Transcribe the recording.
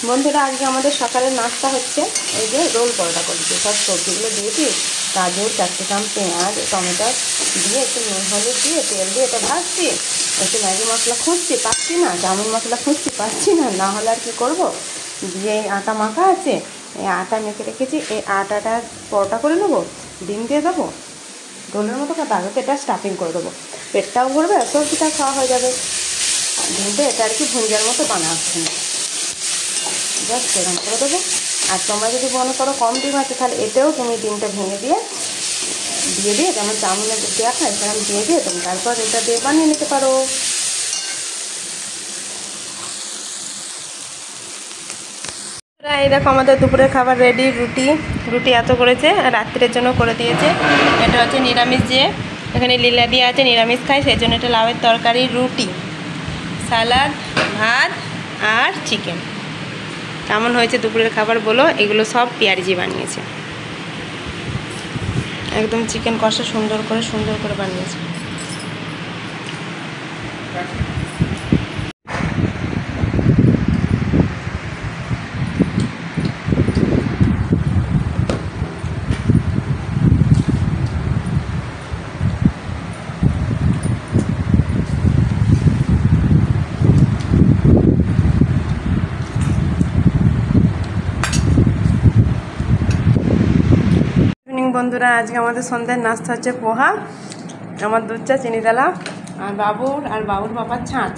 বন্ধুরা, আজকে আমাদের সকালের নাস্তা হচ্ছে এই যে রোল পরোটা করছি। সব সবজিগুলো দিয়েছি, গাজর, ক্যাপসিকাম, পেঁয়াজ, টমেটো দিয়ে একটু নুন হলুদ দিয়ে তেল দিয়ে এটা ভাজছি। একটু ম্যাগি মশলা খুঁজছি, পাচ্ছি না। চাউমিন মশলা খুঁজছি, পাচ্ছি না। না হলে আর কী করবো, দিয়ে এই আটা মাখা আছে, এই আটা মেখে রেখেছি। এই আটাটা পরোটা করে নেবো, ডিম দিয়ে দেবো, রোলের মতো কথা। আগে তো এটা স্টাফিং করে দেবো, পেটটাও ভরবে আর সবজিটা খাওয়া হয়ে যাবে। ডিমটা এটা আর কি ভুঞ্জার মতো বানাচ্ছি, জাস্ট এরকম করে দেবো। আর তোমরা যদি মনে করো কম ডিম আছে, তাহলে এতেও তুমি ডিমটা ভেঙে দিয়ে যেমন চাউমিনের দেওয়া খায় সেরকম দিয়ে তুমি তারপর এটা দিয়ে বানিয়ে নিতে পারো। এই দেখো আমাদের দুপুরের খাবার রেডি। রুটি এত করেছে, রাত্রের জন্য করে দিয়েছে। এটা হচ্ছে নিরামিষ, যে এখানে লীলা দিয়ে আছে, নিরামিষ খায় সেই জন্য এটা লাউয়ের তরকারি, রুটি, সালাদ, ভাত আর চিকেন। কেমন হয়েছে দুপুরের খাবার বলো? এগুলো সব পেঁয়াজি বানিয়েছে, একদম চিকেন কষা সুন্দর করে বানিয়েছে। বন্ধুরা, আজকে আমাদের সন্ধ্যার নাস্তা হচ্ছে পোহা, আমার দুধ চা, চিনি ডালা, আর বাবুর বাবার ছাঁচ।